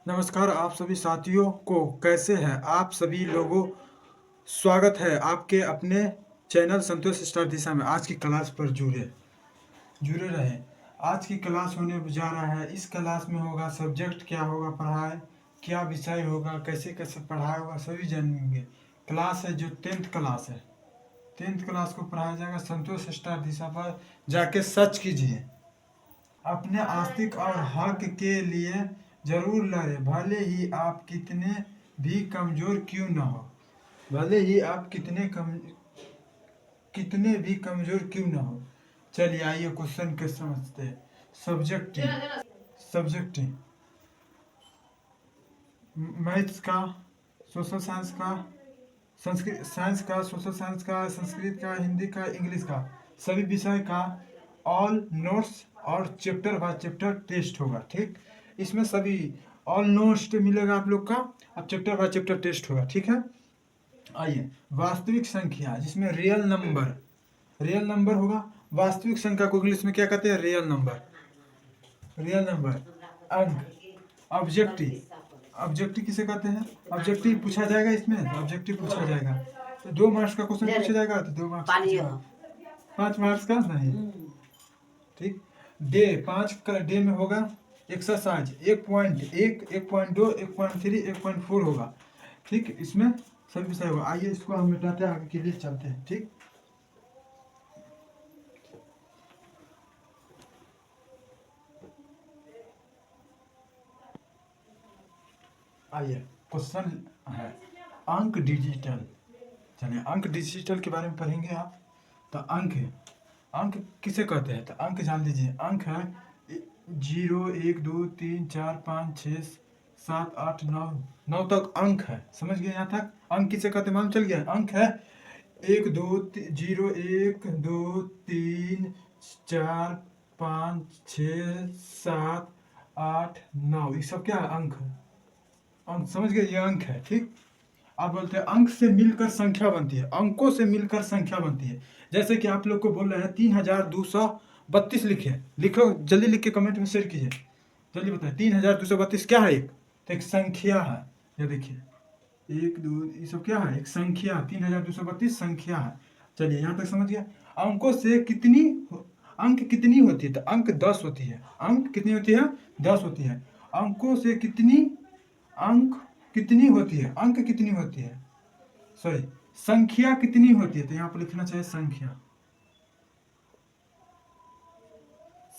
नमस्कार आप सभी साथियों को कैसे हैं आप सभी लोगों। स्वागत है आपके अपने चैनल संतोष स्टार दिशा में। आज की क्लास पर जुड़े जुड़े रहें। आज की क्लास होने जा रहा है। इस क्लास में होगा सब्जेक्ट क्या होगा, पढ़ाई क्या विषय होगा, कैसे कैसे पढ़ाई होगा, सभी जानेंगे। क्लास है जो 10th क्लास है। 10th क्लास को पढ़ाया जाएगा संतोष स्टार दिशा पर। जाके सर्च कीजिए। अपने आस्तिक और हक के लिए जरूर लड़ें, भले ही आप कितने भी कमजोर क्यों न हो। भले ही आप कितने भी कमजोर क्यों न हो। चलिए आइए क्वेश्चन के समझते हैं। सब्जेक्ट सब्जेक्ट मैथ्स का, सोशल साइंस का, संस्कृत साइंस का, सोशल साइंस का, संस्कृत का, हिंदी का, इंग्लिश का, सभी विषय का ऑल नोट्स और चैप्टर बाय चैप्टर टेस्ट होगा। ठीक, इसमें सभी ऑल नोट्स मिलेगा आप लोग का। अब चैप्टर बाय चैप्टर टेस्ट होगा। ठीक है, आइए वास्तविक संख्या जिसमें रियल नंबर होगा। वास्तविक संख्या को इंग्लिश में क्या कहते हैं? Real number. अंक, ऑब्जेक्टिव। ऑब्जेक्टिव किसे कहते हैं? ऑब्जेक्टिव पूछा जाएगा, इसमें ऑब्जेक्टिव पूछा जाएगा तो 2 मार्क्स का क्वेश्चन पूछा जाएगा तो 2 मार्क्स, 5 मार्क्स का नहीं। ठीक, डे 5 का डे में होगा। एक्सरसाइज 1.1, 1.2, 1.3, 1.4 होगा। ठीक, इसमें सभी विषय होगा। आइए इसको हम मिटाते हैं, आगे के लिए चलते हैं। ठीक, आइए क्वेश्चन है अंक डिजिटल। चलिए अंक डिजिटल के बारे में पढ़ेंगे आप। तो अंक किसे कहते हैं? तो अंक जान लीजिए। अंक है 0, 1, 2, 3, 4, 5, 6, 7, 8, 9। 9 तक अंक है। समझ गए? यहाँ तक अंक किसे कहते हैं मालूम चल गया। अंक है 1, 2, 0, 1, 2, 3, 4, 5, 6, 7, 8, 9। ये सब क्या है? अंक है। अंक समझ गए? ये अंक है। ठीक, आप बोलते हैं अंक से मिलकर संख्या बनती है, अंकों से मिलकर संख्या बनती है। जैसे कि आप लोग को बोल रहे हैं 3232 लिखे। लिखो जल्दी, लिख के कमेंट में शेयर कीजिए। जल्दी बताएं 3232 क्या है? एक तो एक संख्या है। ये देखिए 1, 2, ये सब क्या है? एक संख्या। 3232 संख्या है। चलिए यहाँ तक समझ गया। अंकों से अंक कितनी होती है? तो अंक 10 होती है। अंक कितनी होती है? 10 होती है। अंकों से अंक कितनी होती है? अंक कितनी होती है? सॉरी, संख्या कितनी होती है? तो यहाँ पर लिखना चाहिए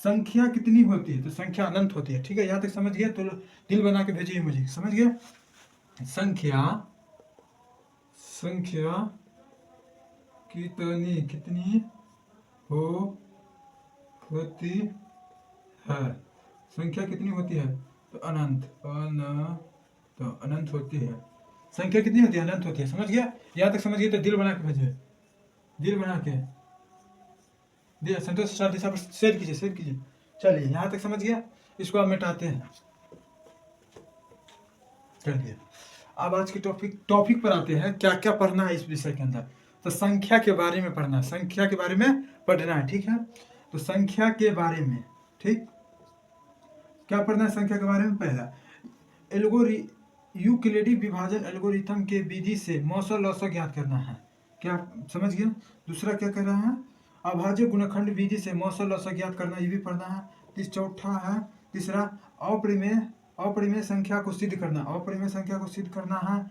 संख्या कितनी होती है? तो संख्या अनंत होती है। ठीक है, यहाँ तक समझ गए? तो दिल बना के भेजिए मुझे। समझ गए? संख्या कितनी होती है? संख्या कितनी होती है? तो अनंत होती है। संख्या कितनी होती है? अनंत होती है। समझ गया? यहाँ तक समझ गए तो दिल बना के भेजिए। दिल बना के दिया संतोष सर दिशा पर शेयर कीजिए। चलिए यहाँ तक समझ गया। इसको आप मिटाते हैं। चलिए अब आज की टॉपिक पर आते हैं। क्या क्या पढ़ना है इस विषय के अंदर? तो संख्या के बारे में पढ़ना है। संख्या के बारे में पढ़ना है। ठीक है, तो संख्या के बारे में, ठीक, क्या पढ़ना है संख्या के बारे में? पहला यूक्लिडी विभाजन एल्गोरिथम के विधि से मौसर लौसर ज्ञात करना है। क्या समझ गया? दूसरा क्या कर रहा है? अभाज्य गुणनखंड विधि से मौसर लौसर ज्ञात करना, ये भी पढ़ना है। चौथा है तीसरा अपरिमेय संख्या को सिद्ध करना। अपरिमेय संख्या को सिद्ध करना है।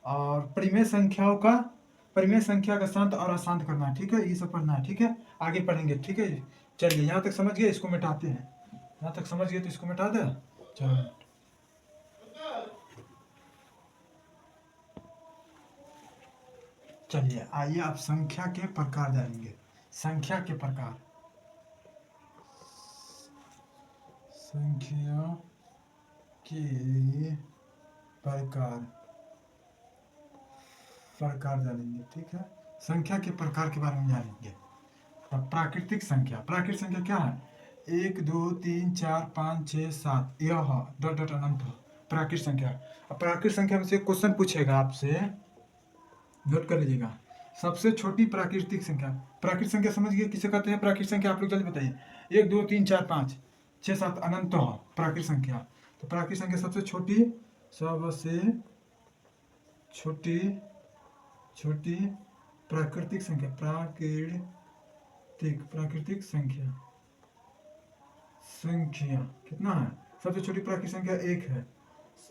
और परिमेय संख्या का शांत और अशांत करना है। ठीक है, ये सब पढ़ना है। ठीक है, आगे पढ़ेंगे। ठीक है, चलिए यहाँ तक समझ गए, इसको मिटाते हैं। यहाँ तक समझ गए तो इसको मिटा दे। चलो चलिए आइए आप संख्या के प्रकार जानेंगे। संख्या के प्रकार जानेंगे। ठीक है, संख्या के प्रकार के बारे में जानेंगे। प्राकृतिक संख्या क्या है? 1, 2, 3, 4, 5, 6, 7 यह डॉट डॉट अनंत प्राकृतिक संख्या। अब प्राकृतिक संख्या में से क्वेश्चन पूछेगा आपसे, नोट कर लीजिएगा। सबसे छोटी प्राकृतिक संख्या समझ गए किसे कहते हैं? प्राकृतिक संख्या आप लोग जल्दी बताइए। 1, 2, 3, 4, 5, 6, 7 अनंत प्राकृतिक संख्या। तो प्राकृतिक संख्या सबसे छोटी प्राकृतिक संख्या कितना है? सबसे छोटी प्राकृतिक संख्या 1 है।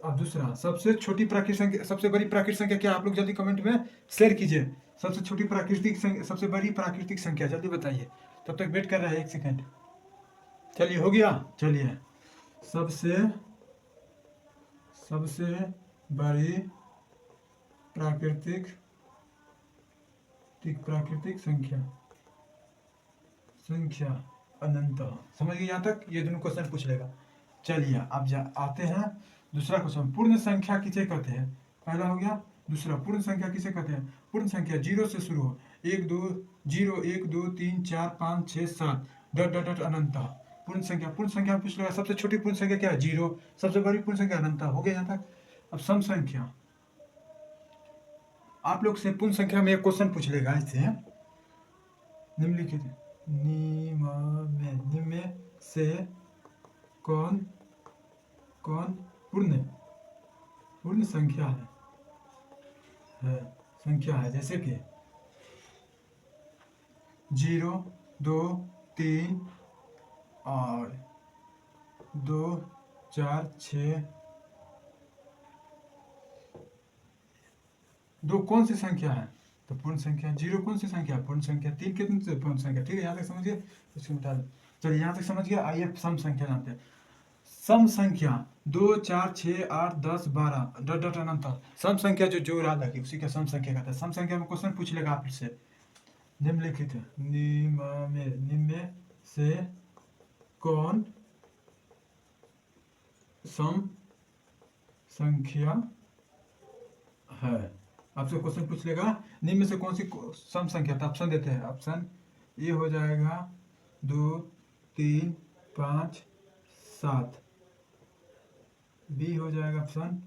अब दूसरा, सबसे छोटी प्राकृतिक संख्या, सबसे बड़ी प्राकृतिक संख्या क्या? आप लोग जल्दी कमेंट में शेयर कीजिए। सबसे छोटी प्राकृतिक संख्या, सबसे बड़ी प्राकृतिक संख्या जल्दी बताइए। तब तक वेट कर रहा है 1 सेकंड। चलिए हो गया। चलिए, सबसे बड़ी प्राकृतिक संख्या अनंत। समझ गए यहाँ तक? ये दोनों क्वेश्चन पूछ लेगा। चलिए अब आते हैं दूसरा क्वेश्चन। पूर्ण संख्या किसे कहते हैं? पहला हो गया। दूसरा, पूर्ण संख्या किसे कहते हैं? पूर्ण संख्या 0 से शुरू हो, 1 2 0 1 2 3 4 5 6 7 डॉट डॉट डॉट अनंत। पूर्ण संख्या पूछ लेगा। सबसे छोटी पूर्ण संख्या क्या है? 0। सबसे बड़ी पूर्ण संख्या अनंत। हो गया यहाँ तक? अब सम संख्या, आप लोग से पूर्ण संख्या में एक क्वेश्चन पूछ लेगा ऐसे, निम्नलिखित निम्न से कौन पूर्ण संख्या है? जैसे कि 0 2 3 और 2 4 6। दो कौन सी संख्या है? तो पूर्ण संख्या। 0 कौन सी संख्या? पूर्ण संख्या। 3 कितनी से पूर्ण संख्या? ठीक है, यहाँ तक समझिए। इसको मिटा दो। चलिए यहाँ तक समझ गया। आइए सम संख्या जानते हैं। सम संख्या 2 4 6 8 10 12 डॉट डॉट अनंत। सम संख्या जो जोड़ लगी उसी का सम संख्या कहता है। सम संख्या में क्वेश्चन पूछ लेगा आपसे, निम्नलिखित निम्न से कौन सम संख्या है? आपसे क्वेश्चन पूछ लेगा निम्न में से कौन सी सम संख्या। तो ऑप्शन देते हैं। ऑप्शन ए हो जाएगा 2 3 5 7। बी हो जाएगा ऑप्शन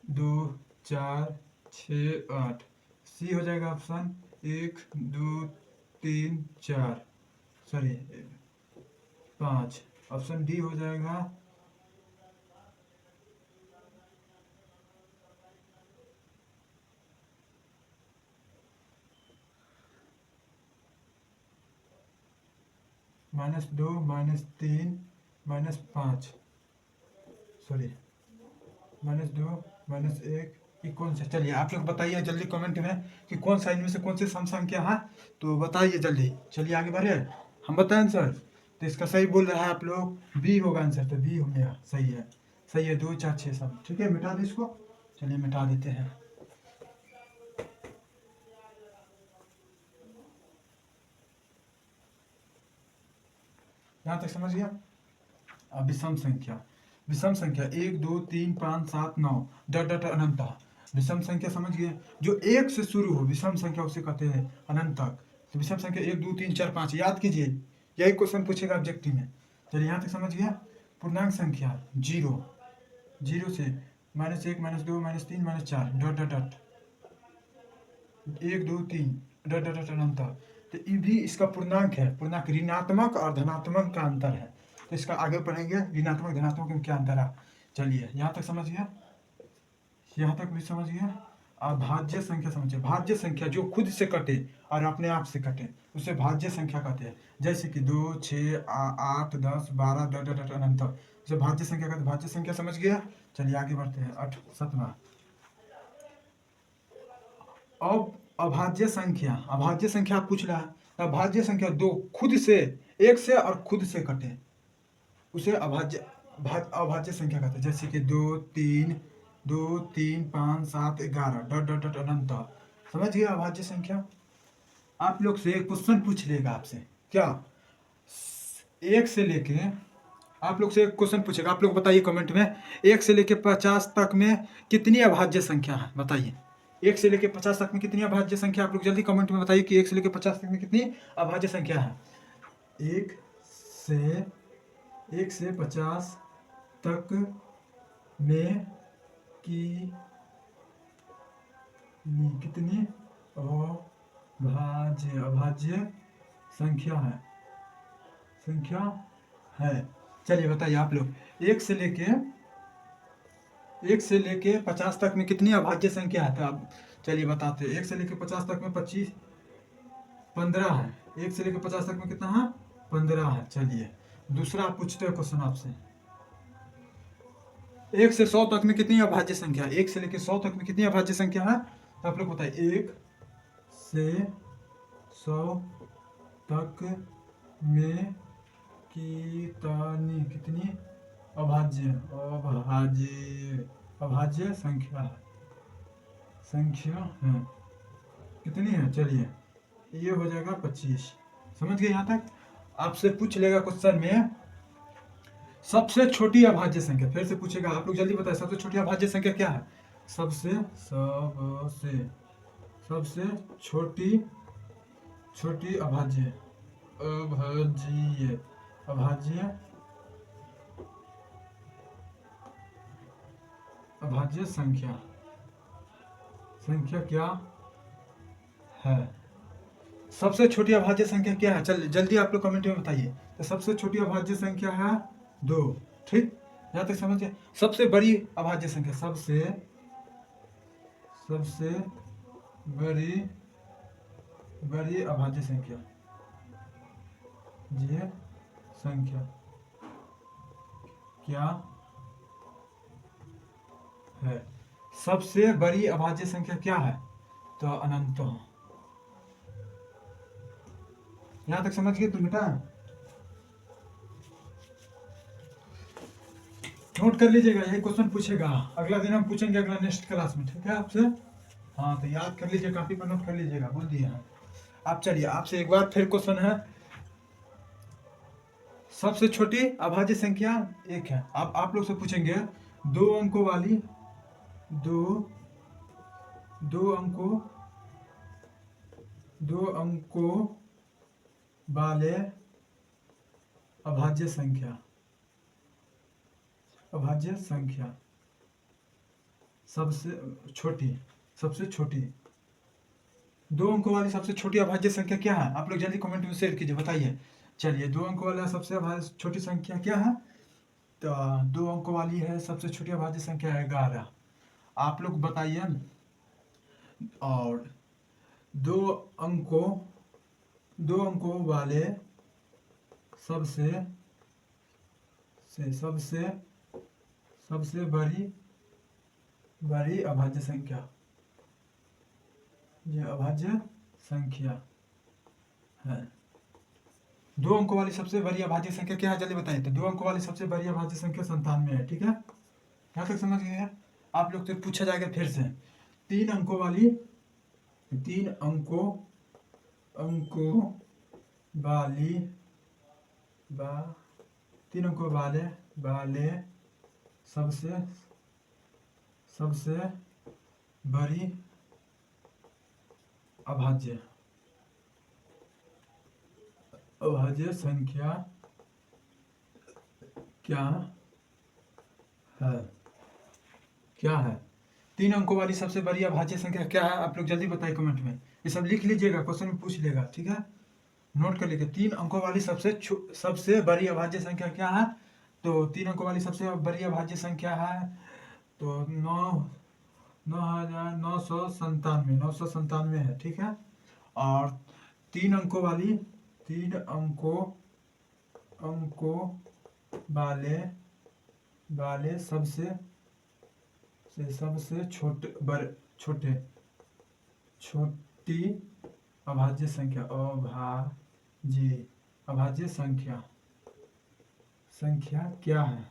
2 4 6 8। सी हो जाएगा ऑप्शन 1 2 3 4 5। ऑप्शन डी हो जाएगा -2 -3 -5। -2 -1। ये कौन सा? चलिए आप लोग बताइए जल्दी कमेंट में कि कौन सा इनमें से कौन सी सम संख्या है, तो बताइए जल्दी। चलिए आगे बढ़े। हम बताएं आंसर। तो इसका सही बोल रहा है आप लोग, बी होगा आंसर। तो बी हो गया, सही है 2 4 6 7। ठीक है, मिटा दे इसको। चलिए मिटा देते हैं। यहाँ तक समझ गया। अब विषम संख्या 1 2 3 5 7 9 डॉट डॉट अनंत। विषम संख्या समझ गए, जो 1 से शुरू हो विषम संख्या उसे कहते हैं अनंत तक। तो विषम संख्या 1 2 3 4 5 याद कीजिए, यही क्वेश्चन पूछेगा ऑब्जेक्टिव में। चलिए यहाँ तक समझ गया। पूर्णांक संख्या 0 से -1 -2 -3 -4 dot dot dot 1 2 3 dot dot dot अनंत। तो ये भी इसका पूर्णांक है। पूर्णांक ऋणात्मक और धनात्मक का अंतर है। तो इसका आगे पढ़ेंगे ऋणात्मक धनात्मक में क्या अंतर है। चलिए यहाँ तक समझ गया। यहाँ तक भी समझ गया। अब भाज्य संख्या समझिए। भाज्य संख्या जो खुद से कटे और अपने आप से कटे उसे भाज्य संख्या कहते हैं। जैसे कि 2 6 8 10 12 डॉट डॉट अनंत, उसे भाज्य संख्या कहते हैं। भाज्य संख्या समझ गया। चलिए आगे बढ़ते हैं। 7वां अब अभाज्य संख्या पूछ रहा है। अभाज्य संख्या दो खुद से, एक से और खुद से कटे उसे अभाज्य संख्या कहते हैं। जैसे कि 2 3 5 7 11 डॉट डॉट डॉट अनंत। समझ गए अभाज्य संख्या। आप लोग से एक क्वेश्चन पूछ लेगा आपसे, क्या 1 से लेके, आप लोग से एक क्वेश्चन पूछेगा। आप लोग बताइए कमेंट में 1 से लेके 50 तक में कितनी अभाज्य संख्या है? बताइए 1 से लेके 50 तक में कितनी अभाज्य संख्या। आप लोग जल्दी कमेंट में बताइए कि 1 से लेके 50 तक में कितनी अभाज्य संख्या है। 1 से 50 तक में कितनी अभाज्य संख्या है। चलिए बताइए आप लोग, एक से लेके 50 तक में कितनी अभाज्य संख्या है? तो आप चलिए बताते हैं। 1 से लेके 50 तक में 25 15 है। 1 से लेके 50 तक में कितना है? 15 है। चलिए दूसरा आप पूछते हैं क्वेश्चन आपसे, 1 से 100 तक में कितनी अभाज्य संख्या है? 1 से लेके 100 तक में कितनी अभाज्य संख्या है? तो आप लोग बताइए, 1 से 100 तक में कितनी अभाज्य अभाज्य संख्या है? कितनी है? चलिए ये हो जाएगा 25। समझ गए? यहाँ तक आपसे पूछ लेगा क्वेश्चन में सबसे छोटी अभाज्य संख्या, फिर से पूछेगा, आप लोग जल्दी बताएं सबसे छोटी अभाज्य संख्या क्या है? सबसे छोटी अभाज्य संख्या क्या है? सबसे छोटी अभाज्य संख्या क्या है? चल जल्दी आप लोग कमेंट में बताइए। तो सबसे छोटी अभाज्य संख्या है 2। ठीक, यहाँ तक समझिए। सबसे बड़ी अभाज्य संख्या, सबसे बड़ी अभाज्य संख्या क्या है? सबसे बड़ी अभाज्य संख्या क्या है? तो अनंत। यहाँ तक समझ गए तुम बेटा? नोट कर लीजिएगा, यही क्वेश्चन पूछेगा। अगला दिन हम पूछेंगे, अगला नेक्स्ट क्लास में। ठीक है आपसे? हाँ तो याद कर लीजिए, कॉपी पर नोट कर लीजिएगा, बोल दिए हैं आप। चलिए आपसे एक बार फिर क्वेश्चन है, सबसे छोटी अभाज्य संख्या 1 है। अब आप लोग से पूछेंगे दो अंकों वाली वाले अभाज्य संख्या सबसे छोटी 2 अंकों वाली सबसे छोटी अभाज्य संख्या क्या है? आप लोग जल्दी कमेंट में शेयर कीजिए, बताइए। चलिए 2 अंकों वाला सबसे छोटी संख्या क्या है? तो 2 अंकों वाली है सबसे छोटी अभाज्य संख्या है 11। आप लोग बताइए। और 2 अंकों वाले सबसे बड़ी अभाज्य संख्या, ये अभाज्य संख्या है। 2 अंकों वाली सबसे बड़ी अभाज्य संख्या क्या है? जल्दी बताइए। तो 2 अंकों वाली सबसे बड़ी अभाज्य संख्या 97 है। ठीक है, यहाँ तक समझ गए? आप लोग से पूछा जाएगा फिर से, 3 अंकों वाली वाले सबसे बड़ी अभाज्य संख्या क्या है? 3 अंकों वाली सबसे बड़ी अभाज्य संख्या क्या है? आप लोग जल्दी बताइए कमेंट में। ये सब लिख लीजिएगा, क्वेश्चन में पूछ लेगा। ठीक है, नोट कर लीजिए। 3 अंकों वाली सबसे बड़ी अभाज्य संख्या क्या है? तो 3 अंकों वाली सबसे बड़ी अभाज्य संख्या है तो 997 है। ठीक है, और 3 अंकों वाले सबसे छोटी अभाज्य संख्या क्या है?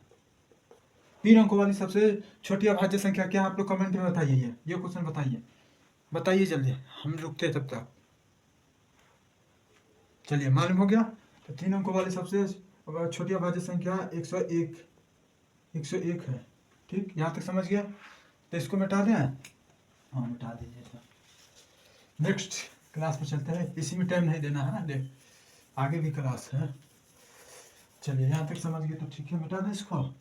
3 अंकों वाली सबसे छोटी अभाज्य संख्या क्या है? आप लोग कमेंट में बताइए। ये क्वेश्चन बताइए जल्दी, हम रुकते हैं तब तक। चलिए मालूम हो गया। तो 3 अंकों वाली सबसे छोटी अभाज्य संख्या 101 है। ठीक, यहाँ तक समझ गया? तो इसको मिटा दें? हाँ मिटा दीजिए। नेक्स्ट क्लास पर चलते हैं, इसी में टाइम नहीं देना है, देख आगे भी क्लास है। चलिए यहाँ तक समझ गए तो ठीक है, मिटा दें इसको।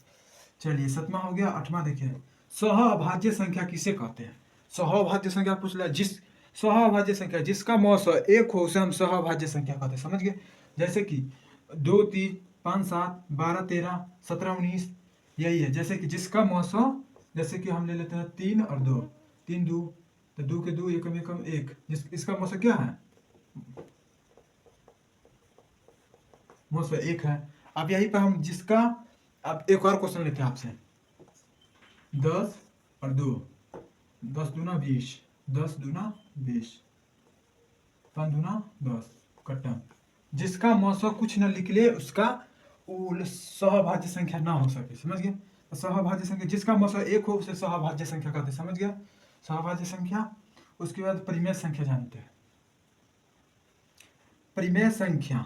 चलिए 7वां हो गया। 8वां देखिए, सहअभाज्य संख्या किसे कहते हैं? सहअभाज्य संख्या पूछ लिया, सहअभाज्य संख्या जिसका मौसा 1 हो उसे हम सहअभाज्य संख्या कहते हैं। समझ गए? जैसे कि 2 3 5 7 12 13 17 19, यही है। जैसे कि जिसका मौसो, जैसे कि हम ले लेते हैं 3 और 2, 3 2, तो 2 के 2, एकम एकम 1, इसका मौसो क्या है, मौसो 1 है। अब यहीं पर हम जिसका, अब एक और क्वेश्चन लेते हैं आपसे, 10 और 2, 10 दूना 20, 10 दूना 20, 5 दूना 10, कट्टा। जिसका मौसो कुछ न निकले उसका सहभाज्य संख्या ना हो सके, समझ गए। तो सहभाज्य संख्या, जिसका मौसो 1 हो उसे सहभाज्य संख्या कहते हैं, समझ गया। सहभाज्य संख्या। उसके बाद परिमेय संख्या जानते हैं। परिमेय संख्या,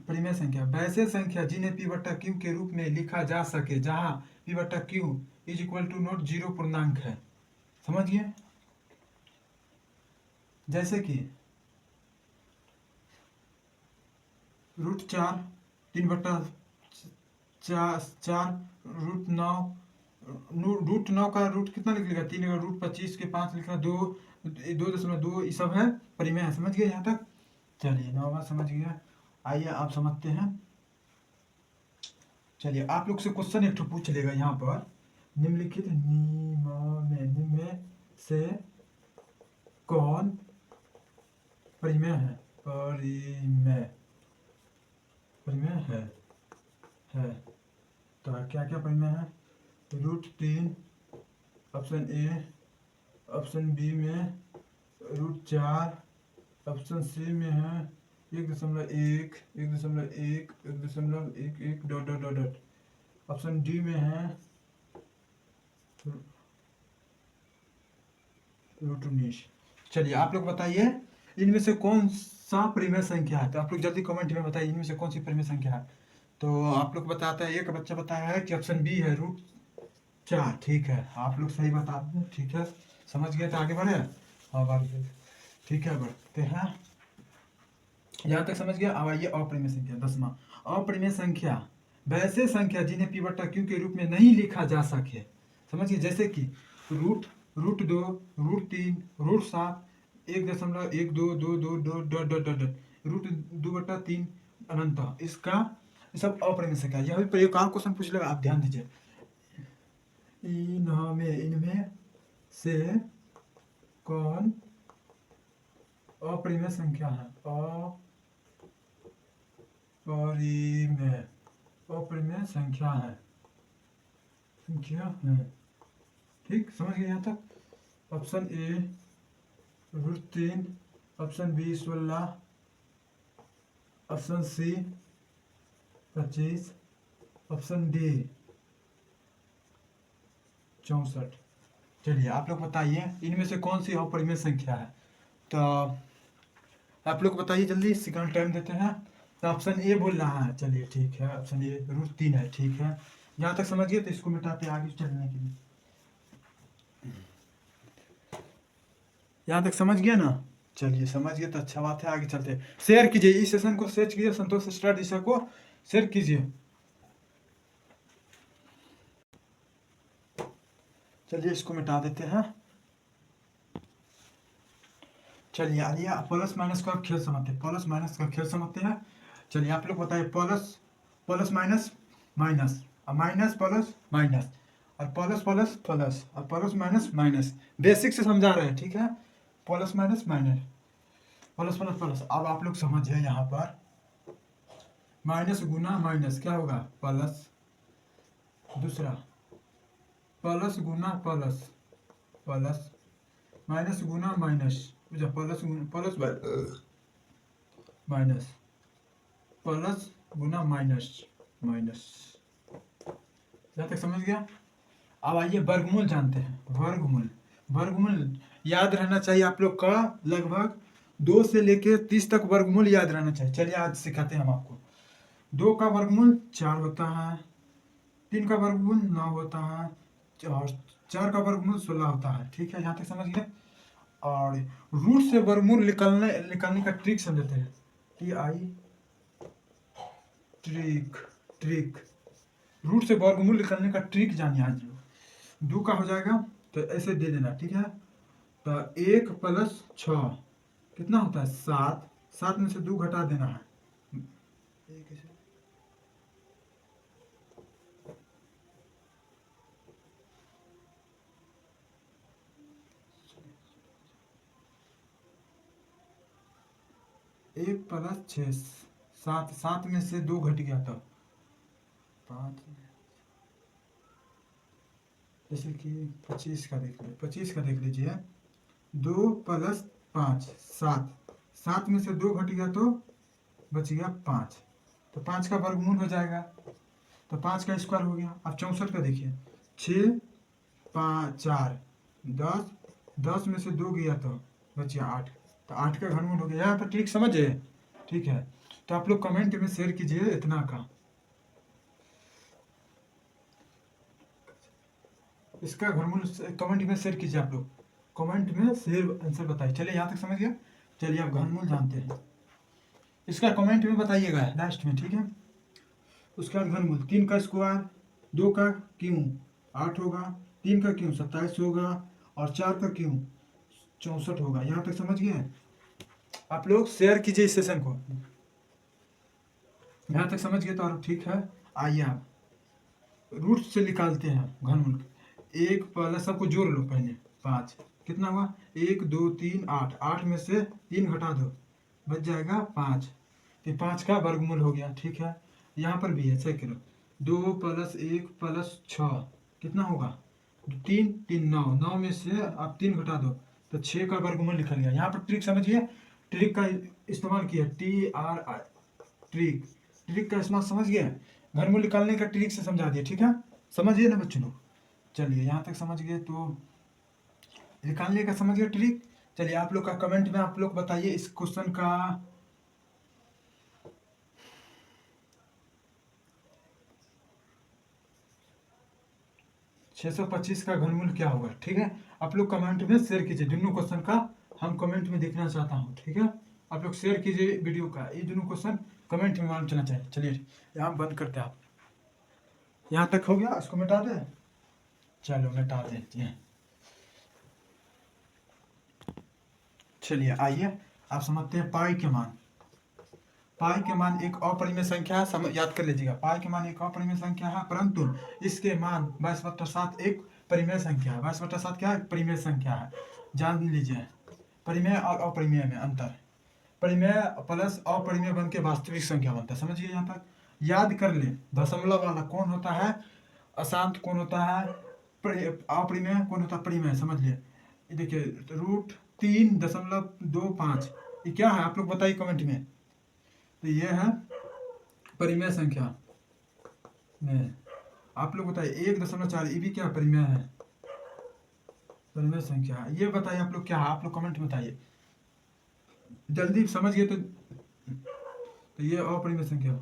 परिमेय संख्या वैसे संख्या जिन्हें p बट्टा q के रूप में लिखा जा सके जहां p बट्टा q is equal to not 0 पूर्णांक है, समझिए। जैसे कि √4, 3 बट्टा 4, √9, √9 का रूट कितना निकलेगा 3, अगर √25 के 5 लिखा 2.2, ये सब है परिमेय है, समझ गए यहाँ तक। चलिए 9 बात समझ गया। आइए आप समझते हैं। चलिए आप लोग से क्वेश्चन एक पूछ लेगा यहाँ पर, निम्नलिखित निम्न में से कौन परिमेय है, परिमेय है। तो क्या क्या परिमेय है, √3 ऑप्शन ए, ऑप्शन बी में √4, ऑप्शन सी में है 1.1, 1.1, 1.11 dot dot dot dot, option D में है √19। चलिए आप लोग बताइए इनमें से कौन सा परिमेय संख्या है, तो आप लोग जल्दी कमेंट में बताइए इनमें से कौन सी परिमेय संख्या है। तो आप लोग बताते हैं, एक बच्चा बताया है कि ऑप्शन बी है √4, ठीक है, आप लोग सही बता दें, ठीक है, समझ गए तो आगे बढ़े। हाँ बढ़े, ठीक है बढ़ते हैं, यहाँ तक समझ गया। अब आइए अपरिमेय संख्या 10वां। अपरिमेय संख्या वैसे संख्या जिन्हें p बट्टा q के रूप में नहीं लिखा जा सके, समझिए। जैसे कि √2, √3, √7, 1.12222 डॉट डॉट डॉट डॉट, √2/3 अनंत, इसका सब अपरिमेय संख्या। यह भी एक और क्वेश्चन पूछ लेगा, आप ध्यान दीजिए। इनमें से कौन अपरिमेय संख्या है, अपरिमेय संख्या है, ठीक, समझ गए यहाँ तक। Option A √3, option B 16, option C 25, option D 64। चलिए आप लोग बताइए इनमें से कौन सी अपरिमेय संख्या है, तो आप लोग बताइए जल्दी, सेकंड टाइम देते हैं। तो ऑप्शन ए बोल रहा है, चलिए ठीक है, ऑप्शन ए √3 है, ठीक है, यहाँ तक समझिए। तो इसको मिटाते आगे चलने के लिए, यहाँ तक समझ गया ना। चलिए समझ गए तो अच्छा बात है, आगे चलते हैं। शेयर कीजिए इस सेशन को, शेयर कीजिए, संतोष स्टार दिशा को शेयर कीजिए। चलिए इसको मिटा देते हैं। चलिए आइए प्लस माइनस का खेल समझते हैं, प्लस माइनस का खेल समझते हैं। चलिए आप लोग बताइए, प्लस माइनस माइनस, और माइनस प्लस माइनस, और प्लस प्लस प्लस, और प्लस माइनस माइनस, बेसिक से समझा रहे हैं, ठीक है। Plus minus minus, plus plus plus. अब आप लोग समझिए यहाँ पर माइनस गुना माइनस क्या होगा, प्लस, दूसरा प्लस गुना प्लस, प्लस, माइनस गुना minus, plus plus minus, plus गुना माइनस माइनस, जहाँ तक समझ गया। अब आइए वर्गमूल जानते हैं। वर्गमूल याद रहना चाहिए आप लोग का, लगभग 2 से लेके 30 तक वर्गमूल याद रहना चाहिए। चलिए आज सिखाते हैं हम आपको। 2 का वर्गमूल 4 होता है, 3 का वर्गमूल 9 होता है, और 4 का वर्गमूल 16 होता है, ठीक है, यहाँ तक समझ गए। और रूट से वर्गमूल निकालने का ट्रिक समझते हैं, ट्रिक। रूट से वर्गमूल निकालने का ट्रिक जानिए आज लोग। 2 का हो जाएगा तो ऐसे दे देना, ठीक है। तो 1 + 6 कितना होता है 7, 7 में से 2 घटा देना है, 1 + 6 7, 7 में से 2 घट गया तो 5, जैसे कि 25 का देख लीजिए, 25 का देख लीजिए, 2 + 5 7, 7 में से 2 घट गया तो बच गया 5, तो 5 का वर्गमूल हो जाएगा, तो 5 का स्क्वायर हो गया। अब 64 का देखिए, 6 5 4 10, 10 में से 2 गया तो बच गया 8, तो 8 का घनमूल हो गया। यहाँ पर ट्रिक समझे? ठीक है, तो आप लोग कमेंट में शेयर कीजिए इतना का, इसका घनमूल कमेंट में शेयर कीजिए। आप लोग कमेंट में शेयर आंसर बताइए। चलिए यहाँ तक समझ गया। चलिए आप घनमूल जानते हैं, इसका कमेंट में बताइएगा लास्ट में, ठीक है। उसके बाद घनमूल 3 का स्क्वायर, 2 का क्यों 8 होगा, 3 का क्यों 27 होगा, और 4 का क्यों 64 होगा। यहाँ तक समझ गए? आप लोग शेयर कीजिए इस सेशन को। यहाँ तक समझ गए तो और ठीक है। आइए आप रूट से निकालते हैं घनमूल। 1 पहले सबको जोड़ लो, पहले 5 कितना हुआ, 1 2 3 8, 8 में से 3 घटा दो बच जाएगा 5, तो 5 का वर्गमूल हो गया। ठीक है, यहाँ पर भी है, चेक करो। 2 + 1 + 6 कितना होगा, 3 3 9, 9 में से आप 3 घटा दो तो 6 का वर्गमूल निकल गया। यहाँ पर ट्रिक समझिए, ट्रिक का इस्तेमाल किया, TRI ट्रिक, ट्रिक का इस्तेमाल समझ गए। घनमूल निकालने का ट्रिक से समझा दिया, ठीक है, समझिए ना बच्चों लोग। चलिए यहाँ तक समझ गए तो निकालने का समझ गए ट्रिक। चलिए आप लोग का कमेंट में आप लोग बताइए इस क्वेश्चन का 625 का घनमूल क्या होगा। ठीक है, आप लोग कमेंट में शेयर कीजिए दोनों क्वेश्चन का, हम कमेंट में देखना चाहता हूँ। ठीक है, आप लोग शेयर कीजिए वीडियो का, ये दोनों क्वेश्चन कमेंट में मालूम चलना चाहिए। चलिए यहाँ बंद करते हैं। आप यहाँ तक हो गया, इसको मिटा दें, चलो मिटा देते हैं। चलिए आइए आप समझते हैं पाई के मान। पाई के मान एक अपरिमेय संख्या है, याद कर लीजिएगा। पाई के मान एक अपरिमेय संख्या है, परंतु इसके मान 22/7 एक परिमेय संख्या है। 22/7 क्या है, परिमेय संख्या है। जान लीजिए परिमेय और अपरिमेय में अंतर। परिमेय प्लस अपरिमेय बन के वास्तविक संख्या बनता है, समझिए। यहाँ तक याद कर ले, दशमलव वाला कौन होता है, अशांत कौन होता है, अपरिमेय कौन होता है, परिमेय। समझ लिए, देखिए √3.25 ये क्या है, आप लोग बताइए कमेंट में। तो ये है परिमेय संख्या में, आप लोग बताइए 1.4 ये भी क्या परिमेय है, परिमेय संख्या। ये बताइए आप लोग क्या है, आप लोग कमेंट में बताइए जल्दी, समझ गए तो ये अपरिमेय संख्या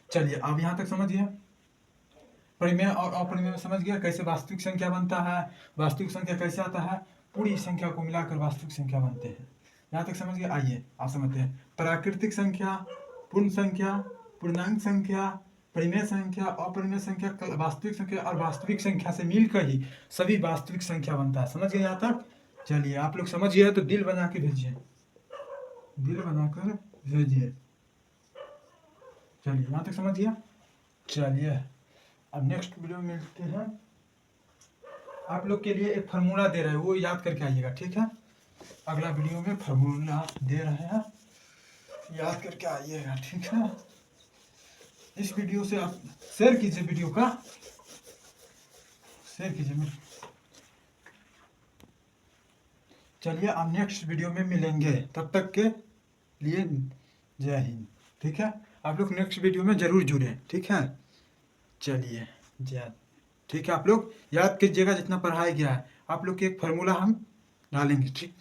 चलिए अब यहाँ तक समझिए, परिमेय और अपरिमेय में समझ गया कैसे वास्तविक संख्या बनता है, वास्तविक संख्या कैसे आता है, पूरी संख्या को मिलाकर वास्तविक संख्या बनते हैं। यहाँ तक समझ गए। आइए आप समझते हैं प्राकृतिक संख्या, पूर्ण संख्या, पूर्णांक संख्या, परिमेय संख्या, अपरिमेय संख्या, वास्तविक संख्या और वास्तविक संख्या से मिलकर ही सभी वास्तविक संख्या बनता है। समझ गए यहाँ तक? चलिए आप लोग समझ गए तो दिल बना के भेजिए, दिल बनाकर भेजिए। चलिए यहाँ तक समझ गया। चलिए अब नेक्स्ट वीडियो में मिलते हैं। आप लोग के लिए एक फार्मूला दे रहे हैं, वो याद करके आइएगा, ठीक है। अगला वीडियो में फार्मूला दे रहे हैं, याद करके आइएगा, ठीक है। इस वीडियो से आप शेयर कीजिए, वीडियो का शेयर कीजिए। चलिए अब नेक्स्ट वीडियो में मिलेंगे, तब तक के लिए जय हिंद। ठीक है, आप लोग नेक्स्ट वीडियो में जरूर जुड़े, ठीक है। चलिए जय, ठीक है। आप लोग याद कीजिएगा जितना पढ़ाया गया है, आप लोग की एक फार्मूला हम डालेंगे, ठीक।